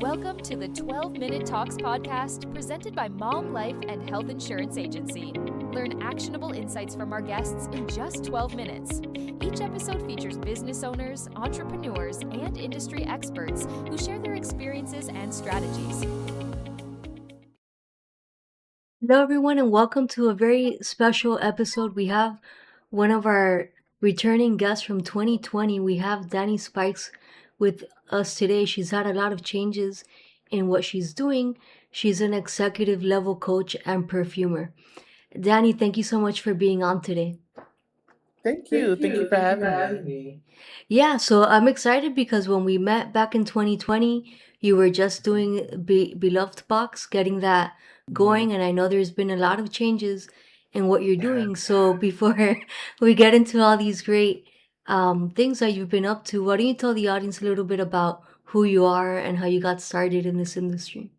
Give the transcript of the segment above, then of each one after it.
Welcome to the 12-Minute Talks podcast presented by MALM Life and Health Insurance Agency. Learn actionable insights from our guests in just 12 minutes. Each episode features business owners, entrepreneurs, and industry experts who share their experiences and strategies. Hello, everyone, and welcome to a very special episode. We have one of our returning guests from 2020. We have Dani Spikes with us today. She's had a lot of changes in what she's doing. She's an executive level coach and perfumer. Dani, thank you so much for being on today. Thank you. Thank you for having me. Yeah, so I'm excited because when we met back in 2020, you were just doing Beloved Box, getting that going, and I know there's been a lot of changes in what you're doing. So before we get into all these great things that you've been up to, why don't you tell the audience a little bit about who you are and how you got started in this industry?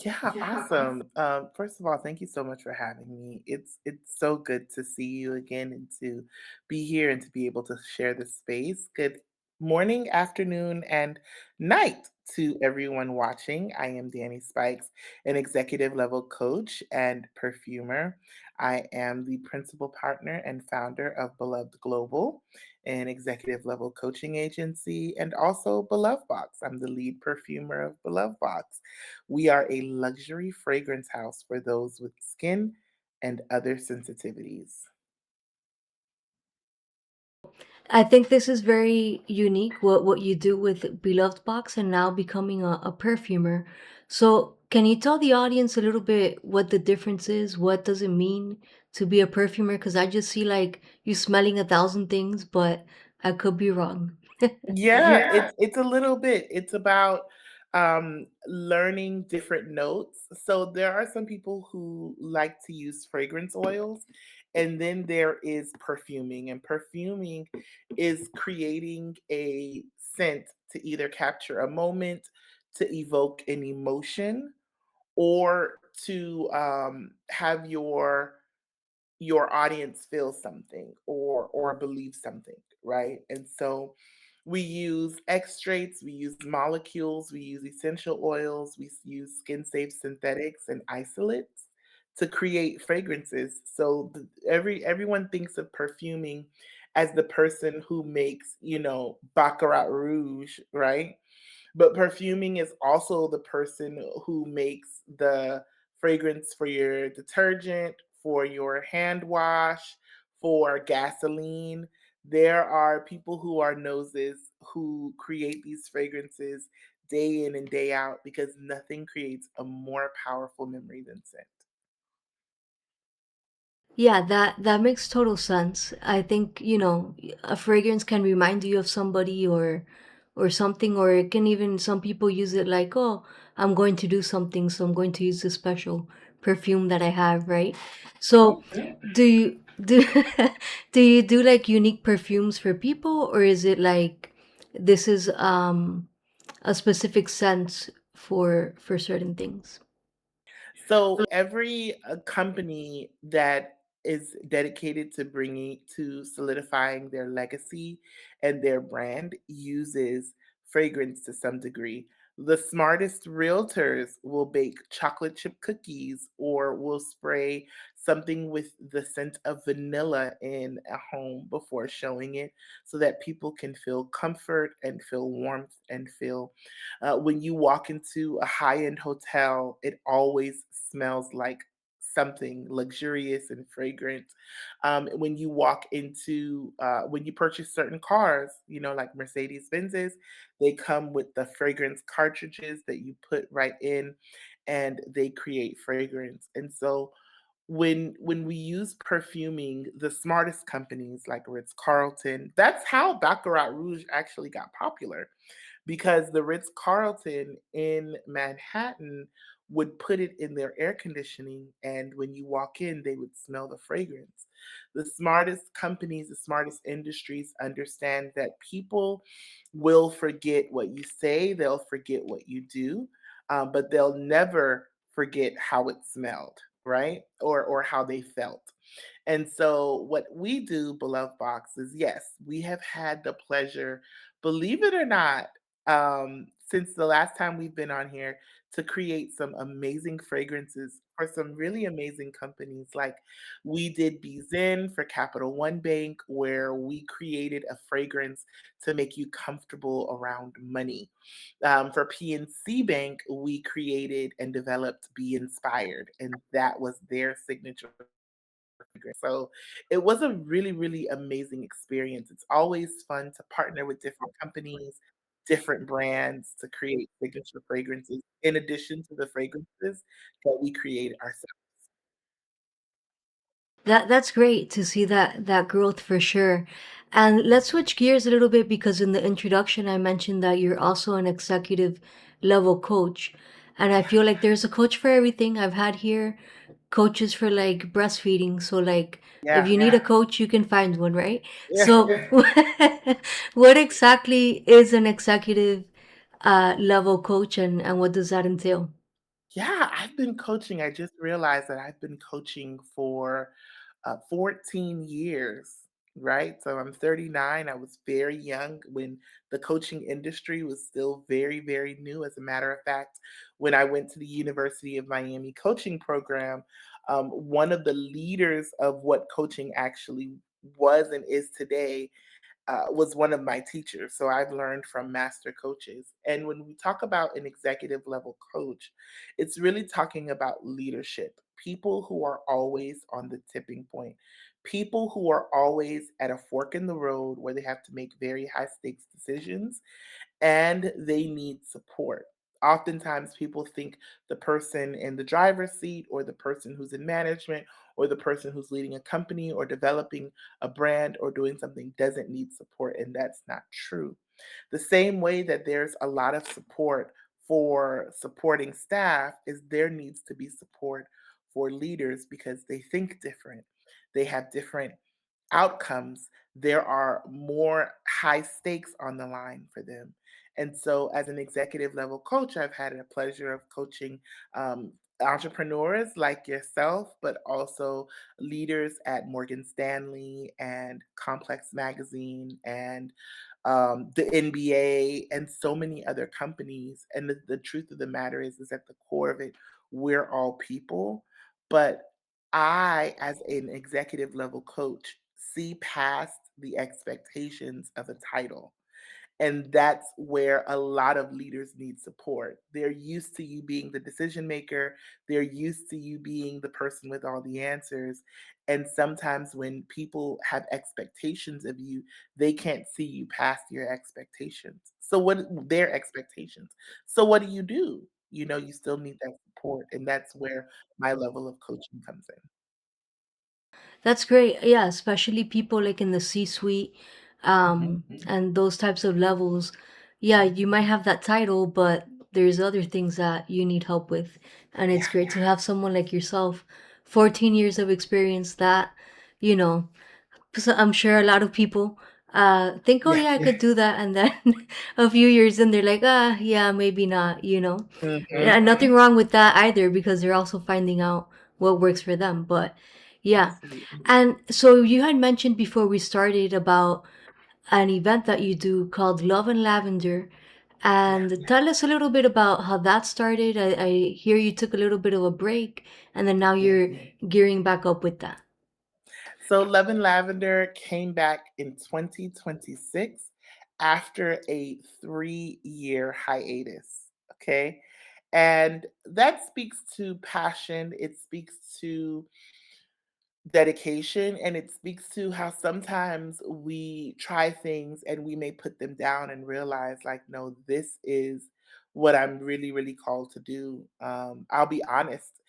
Yeah, awesome. First of all, thank you so much for having me. It's so good to see you again and to be here and to be able to share this space. Good morning, afternoon, and night to everyone watching. I am Dani Spikes, an executive level coach and perfumer. I am the principal partner and founder of Beloved Global, an executive level coaching agency, and also Beloved Box. I'm the lead perfumer of Beloved Box. We are a luxury fragrance house for those with skin and other sensitivities. I think this is very unique what you do with Beloved Box and now becoming a perfumer. So, can you tell the audience a little bit what the difference is? What does it mean to be a perfumer? Because I just see like you smelling a thousand things, but I could be wrong. Yeah, it's a little bit. It's about learning different notes. So there are some people who like to use fragrance oils, and then there is perfuming. And perfuming is creating a scent to either capture a moment, to evoke an emotion, or to have your audience feel something or believe something, right? And so we use extracts, we use molecules, we use essential oils, use skin safe synthetics and isolates to create fragrances. So everyone thinks of perfuming as the person who makes, baccarat rouge, right? But perfuming is also the person who makes the fragrance for your detergent, for your hand wash, for gasoline. There are people who are noses who create these fragrances day in and day out because nothing creates a more powerful memory than scent. Yeah, that makes total sense. I think, a fragrance can remind you of somebody or something, or it can even some people use it like, oh, I'm going to do something, so I'm going to use this special perfume that I have, right? So, do you do do you do like unique perfumes for people, or is it like this is a specific scent for certain things? So every company that is dedicated to solidifying their legacy and their brand uses fragrance to some degree. The smartest realtors will bake chocolate chip cookies or will spray something with the scent of vanilla in a home before showing it so that people can feel comfort and feel warmth and feel when you walk into a high end hotel, it always smells like something luxurious and fragrant. When you purchase certain cars, like Mercedes Benzes, they come with the fragrance cartridges that you put right in and they create fragrance. And so when we use perfuming, the smartest companies like Ritz Carlton, that's how Baccarat Rouge actually got popular because the Ritz Carlton in Manhattan would put it in their air conditioning. And when you walk in, they would smell the fragrance. The smartest companies, the smartest industries understand that people will forget what you say, they'll forget what you do, but they'll never forget how it smelled, right? Or how they felt. And so, what we do, Beloved Box, is yes, we have had the pleasure, believe it or not, since the last time we've been on here to create some amazing fragrances for some really amazing companies. Like we did Zen for Capital One Bank, where we created a fragrance to make you comfortable around money. For PNC Bank, we created and developed Be Inspired, and that was their signature fragrance. So it was a really, really amazing experience. It's always fun to partner with different companies, different brands to create signature fragrances in addition to the fragrances that we create ourselves. That's great to see that growth for sure. And let's switch gears a little bit because in the introduction I mentioned that you're also an executive level coach. And I feel like there's a coach for everything. I've had here coaches for like breastfeeding. So like if Yeah. you need a coach, you can find one, right? Yeah. So what exactly is an executive level coach and what does that entail? Yeah, I've been coaching. I just realized that I've been coaching for 14 years, right? So I'm 39. I was very young when the coaching industry was still very, very new. As a matter of fact, when I went to the University of Miami coaching program, one of the leaders of what coaching actually was and is today was one of my teachers. So I've learned from master coaches. And when we talk about an executive level coach, it's really talking about leadership, people who are always on the tipping point, people who are always at a fork in the road where they have to make very high stakes decisions and they need support. Oftentimes, people think the person in the driver's seat, or the person who's in management, or the person who's leading a company, or developing a brand, or doing something doesn't need support, and that's not true. The same way that there's a lot of support for supporting staff, is there needs to be support for leaders because they think different. They have different outcomes, there are more high stakes on the line for them. And so, as an executive level coach, I've had the pleasure of coaching entrepreneurs like yourself, but also leaders at Morgan Stanley and Complex Magazine and the NBA and so many other companies. And the truth of the matter is at the core of it, we're all people. But I, as an executive level coach, see past the expectations of a title. And that's where a lot of leaders need support. They're used to you being the decision maker, they're used to you being the person with all the answers. And sometimes when people have expectations of you, they can't see you past your expectations. So, what their expectations. So, what do? You still need that support. And that's where my level of coaching comes in. That's great. Yeah, especially people like in the C-suite, Mhm. and those types of levels. Yeah, you might have that title, but there's other things that you need help with. And it's Yeah. great to have someone like yourself, 14 years of experience that, you know, so I'm sure a lot of people think, oh Yeah. yeah, I could do that, and then a few years in, they're like, ah, yeah, maybe not. And Mhm. nothing wrong with that either because they're also finding out what works for them. But yeah, Absolutely. and so you had mentioned before we started about an event that you do called Love and Lavender. Yeah. And tell us a little bit about how that started. I hear you took a little bit of a break and then now Yeah. you're gearing back up with that. So Love and Lavender came back in 2026 after a 3-year hiatus. Okay. And that speaks to passion. It speaks to dedication, and it speaks to how sometimes we try things and we may put them down and realize like, no, this is what I'm really, really called to do. I'll be honest,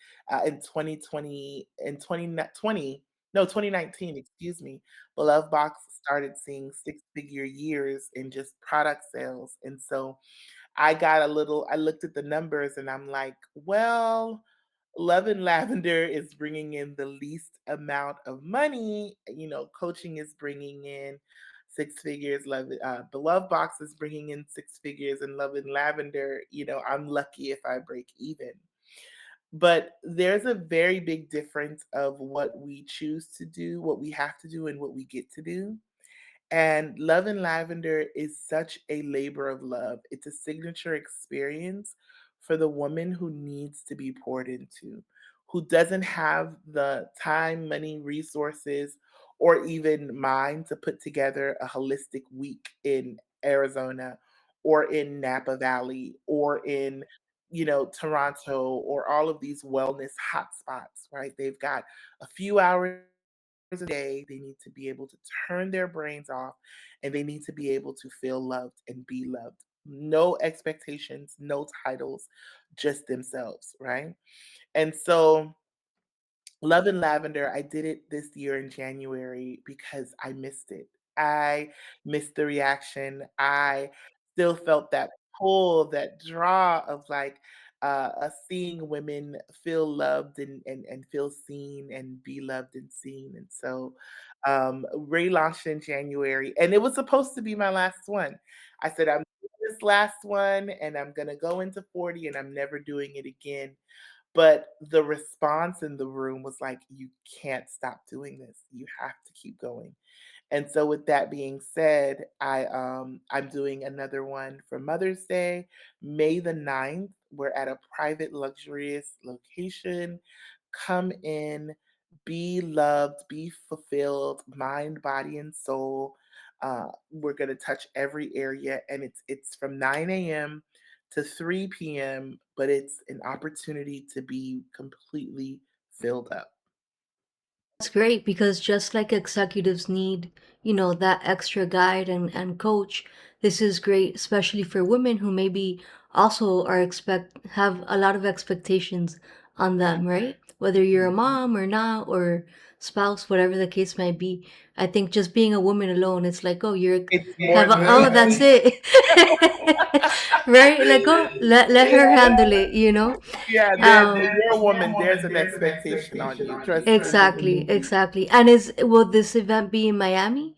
in 2020 in 2020 no 2019, excuse me, Love Box started seeing six-figure years in just product sales. And so I looked at the numbers and I'm like, well, Love and Lavender is bringing in the least amount of money. Coaching is bringing in six figures. The Love Box is bringing in six figures, and Love and Lavender, I'm lucky if I break even. But there's a very big difference of what we choose to do, what we have to do, and what we get to do. And Love and Lavender is such a labor of love. It's a signature experience for the woman who needs to be poured into, who doesn't have the time, money, resources, or even mind to put together a holistic week in Arizona or in Napa Valley or in Toronto or all of these wellness hotspots, right? They've got a few hours a day. They need to be able to turn their brains off and they need to be able to feel loved and be loved. No expectations, no titles, just themselves, right? And so Love and Lavender, I did it this year in January because I missed it. I missed the reaction. I still felt that pull, that draw of like seeing women feel loved and feel seen and be loved and seen. And so Ray launched in January and it was supposed to be my last one. I said, I'm doing this last one and I'm going to go into 40 and I'm never doing it again. But the response in the room was like, "You can't stop doing this. You have to keep going." And so with that being said, I'm doing another one for Mother's Day, May the 9th. We're at a private luxurious location. Come in, be loved, be fulfilled, mind, body, and soul. We're gonna touch every area, and it's from 9 a.m. to 3 p.m., but it's an opportunity to be completely filled up. That's great because just like executives need, that extra guide and coach, this is great, especially for women who maybe also have a lot of expectations on them, right? Whether you're a Mhm. mom or not, or spouse, whatever the case might be. I think just being a woman alone, it's like, oh, It's have more than that's it. Right? Like, oh, let her yeah, handle it. yeah, you're a woman, there's an expectation on you, trust me. Exactly, exactly. And will this event be in Miami?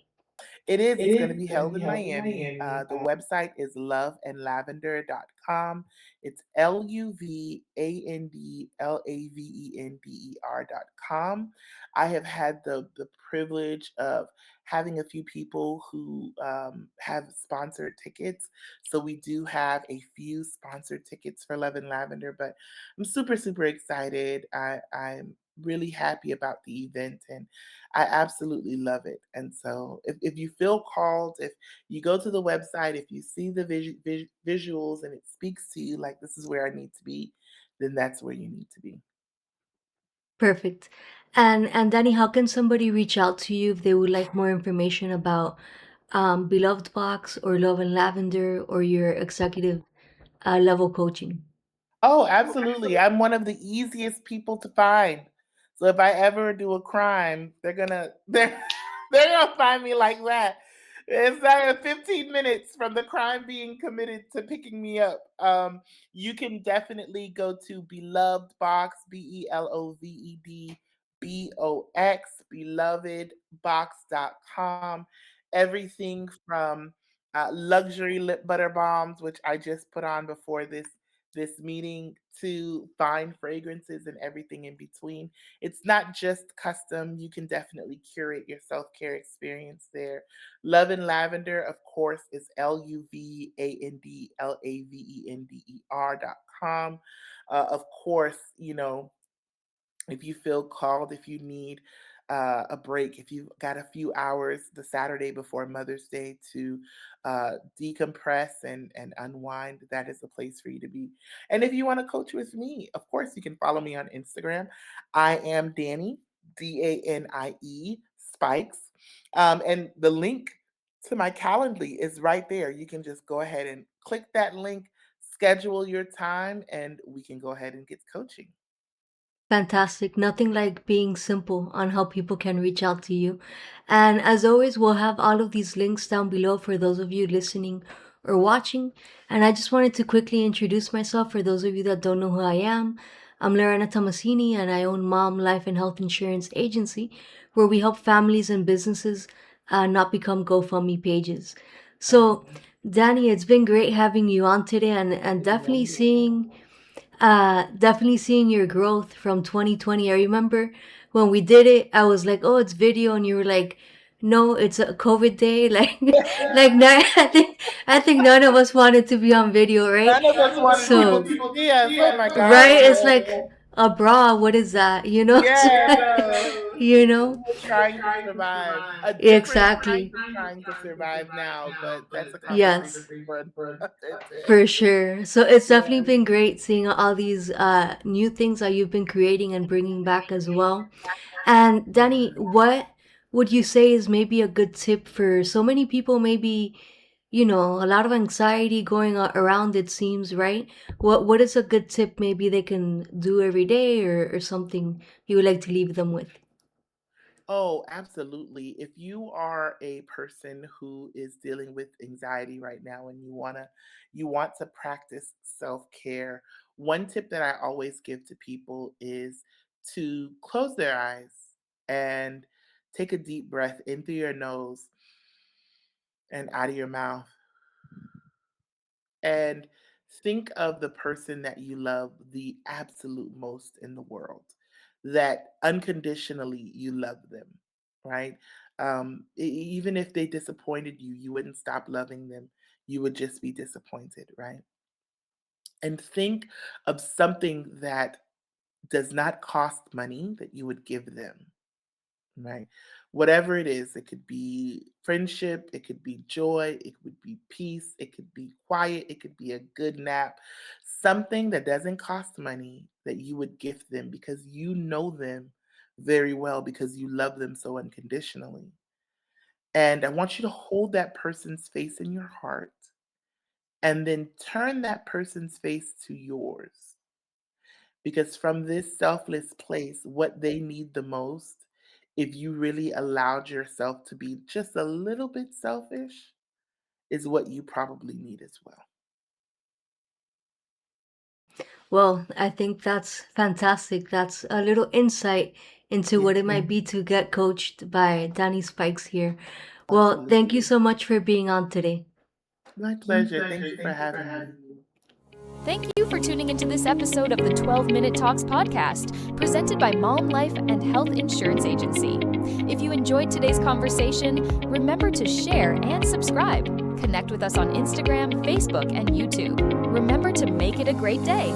It is. It's going to be held in Miami. The website is loveandlavender.com. It's LUVANDLAVENDER.com. I have had the privilege of having a few people who have sponsored tickets. So we do have a few sponsored tickets for Love and Lavender, but I'm super, super excited. I'm really happy about the event and I absolutely love it. And so if you feel called, if you go to the website, if you see the visuals and it speaks to you like this is where I need to be, then that's where you need to be. Perfect. And Danny, how can somebody reach out to you if they would like more information about Beloved Box or Love and Lavender or your executive level coaching? Oh, absolutely. I'm one of the easiest people to find. So if I ever do a crime, they're gonna find me like that. It's like 15 minutes from the crime being committed to picking me up. You can definitely go to Beloved Box, BelovedBox, belovedbox.com. Everything from luxury lip butter bombs, which I just put on before this meeting, to fine fragrances and everything in between. It's not just custom. You can definitely curate your self-care experience there. Love and Lavender, of course, is LUVANDLAVENDER.com. Of course, if you feel called, if you need a break, if you've got a few hours the Saturday before Mother's Day to decompress and unwind, that is a place for you to be. And if you want to coach with me, of course, you can follow me on Instagram. I am Dani, Danie Spikes. And the link to my Calendly is right there. You can just go ahead and click that link, schedule your time, and we can go ahead and get coaching. Fantastic. Nothing like being simple on how people can reach out to you. And as always, we'll have all of these links down below for those of you listening or watching. And I just wanted to quickly introduce myself for those of you that don't know who I am. I'm Lorena Tomasini, and I own MALM Life and Health Insurance Agency, where we help families and businesses not become GoFundMe pages. So, Danny, it's been great having you on today, and definitely seeing your growth from 2020. I remember when we did it, I was like, oh, it's video. And you were like, no, it's a COVID day. Like I think none of us wanted to be on video, right? None of us wanted people So to see us. Oh my gosh. right, it's Yes. like a bra. What is that? So, Yes. you We know, were trying to survive. A different kind exactly. of trying to survive now, but that's a conversation Yes. for another day. For sure. So it's Yeah. definitely been great seeing all these new things that you've been creating and bringing back as well. And Danny, what would you say is maybe a good tip for so many people? Maybe, a lot of anxiety going around, it seems, right? What is a good tip maybe they can do every day, or something you would like to leave them with? Oh, absolutely. If you are a person who is dealing with anxiety right now and you want to practice self-care, one tip that I always give to people is to close their eyes and take a deep breath in through your nose and out of your mouth, and think of the person that you love the absolute most in the world, that unconditionally you love them, right? Even if they disappointed you, you wouldn't stop loving them. You would just be disappointed, right? And think of something that does not cost money that you would give them. Right. Whatever it is, it could be friendship, it could be joy, it could be peace, it could be quiet, it could be a good nap, something that doesn't cost money that you would gift them because you know them very well because you love them so unconditionally. And I want you to hold that person's face in your heart and then turn that person's face to yours. Because from this selfless place, what they need the most, if you really allowed yourself to be just a little bit selfish, is what you probably need as well. Well, I think that's fantastic. That's a little insight into what Yes, it might be to get coached by Danny Spikes here. Well, thank you absolutely. so much for being on today. My pleasure. Thank you for having me. Thank you for tuning into this episode of the 12-Minute Talks podcast, presented by MALM Life and Health Insurance Agency. If you enjoyed today's conversation, remember to share and subscribe. Connect with us on Instagram, Facebook, and YouTube. Remember to make it a great day.